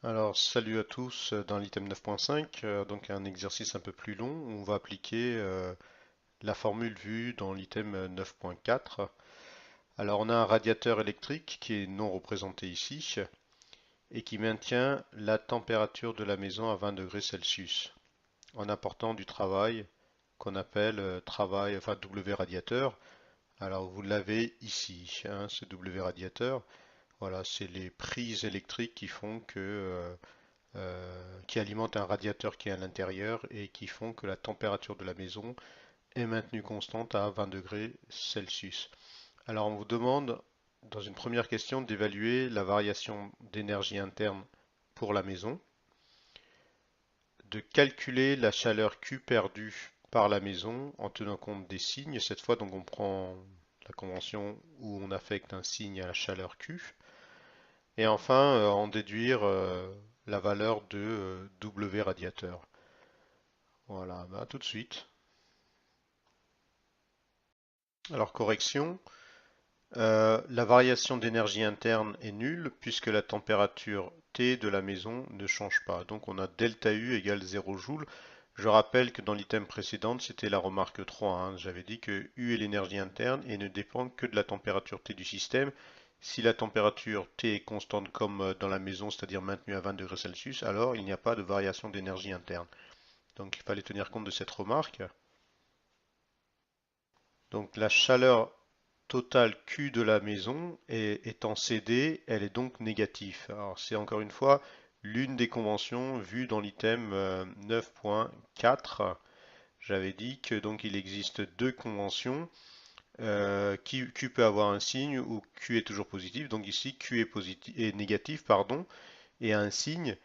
Alors, salut à tous dans l'item 9.5, donc un exercice un peu plus long où on va appliquer la formule vue dans l'item 9.4. Alors, on a un radiateur électrique qui est non représenté ici et qui maintient la température de la maison à 20 degrés Celsius en apportant du travail qu'on appelle travail, enfin W radiateur. Alors, vous l'avez ici, hein, ce W radiateur. Voilà, c'est les prises électriques qui font que qui alimentent un radiateur qui est à l'intérieur et qui font que la température de la maison est maintenue constante à 20 degrés Celsius. Alors on vous demande dans une première question d'évaluer la variation d'énergie interne pour la maison, de calculer la chaleur Q perdue par la maison en tenant compte des signes. Cette fois donc on prend la convention où on affecte un signe à la chaleur Q. Et enfin en déduire la valeur de W radiateur. Voilà, bah, à tout de suite. Alors correction, la variation d'énergie interne est nulle puisque la température T de la maison ne change pas. Donc on a delta U égale 0 joule. Je rappelle que dans l'item précédent, c'était la remarque 3, hein. J'avais dit que U est l'énergie interne et ne dépend que de la température T du système. Si la température T est constante comme dans la maison, c'est-à-dire maintenue à 20 degrés Celsius, alors il n'y a pas de variation d'énergie interne. Donc il fallait tenir compte de cette remarque. Donc la chaleur totale Q de la maison étant cédée, elle est donc négative. Alors c'est encore une fois l'une des conventions vues dans l'item 9.4. J'avais dit que donc il existe deux conventions. Q peut avoir un signe où Q est toujours positif. Donc ici Q est positif est négatif, pardon, et un signe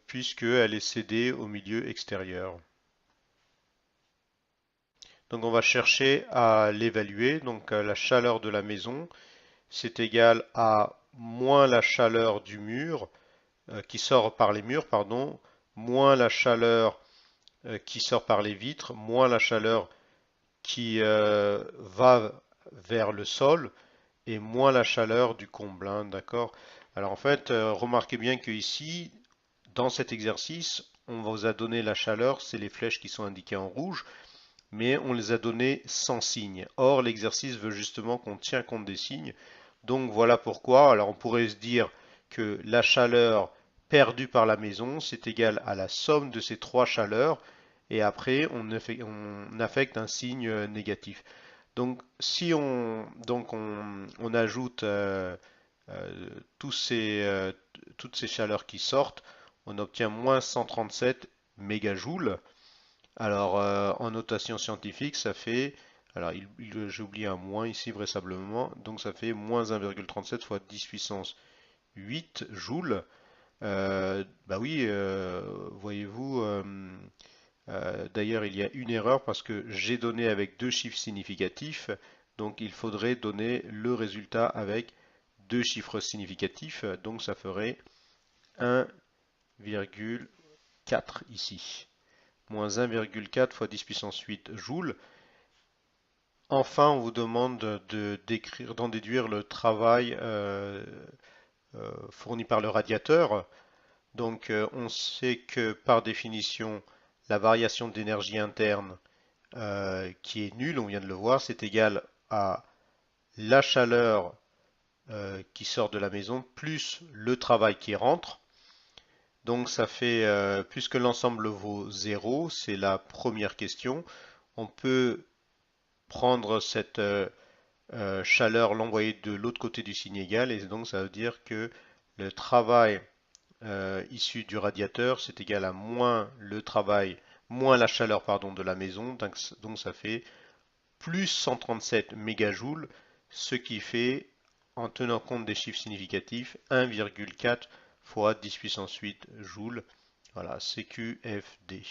puisqu'elle est cédée au milieu extérieur. Donc on va chercher à l'évaluer. Donc la chaleur de la maison, c'est égal à moins la chaleur du mur, qui sort par les murs, pardon, moins la chaleur qui sort par les vitres, moins la chaleur qui va vers le sol, et moins la chaleur du comble, hein, d'accord? Alors en fait, remarquez bien que ici, dans cet exercice, on vous a donné la chaleur, c'est les flèches qui sont indiquées en rouge, mais on les a donnés sans signe. Or, l'exercice veut justement qu'on tient compte des signes. Donc voilà pourquoi. Alors on pourrait se dire que la chaleur perdue par la maison, c'est égal à la somme de ces trois chaleurs, et après on affecte un signe négatif. Donc si on ajoute tous toutes ces chaleurs qui sortent, on obtient moins 137 mégajoules. Alors, en notation scientifique, ça fait, alors j'ai oublié un moins ici vraisemblablement, donc ça fait moins 1,37 fois 10 puissance 8 joules. Bah oui, voyez-vous, d'ailleurs il y a une erreur parce que j'ai donné avec deux chiffres significatifs, donc il faudrait donner le résultat avec deux chiffres significatifs, donc ça ferait 1,4 ici. Moins 1,4 fois 10 puissance 8 joules. Enfin, on vous demande d'en déduire le travail fourni par le radiateur. Donc, on sait que par définition, la variation d'énergie interne qui est nulle, on vient de le voir, c'est égal à la chaleur qui sort de la maison plus le travail qui rentre. Donc, ça fait, puisque l'ensemble vaut 0, c'est la première question, on peut prendre cette chaleur, l'envoyer de l'autre côté du signe égal, et donc ça veut dire que le travail issu du radiateur, c'est égal à moins le travail, moins la chaleur pardon, de la maison, donc ça fait plus 137 mégajoules, ce qui fait, en tenant compte des chiffres significatifs, 1,4 fois 10 puissance 8 joules. Voilà, CQFD.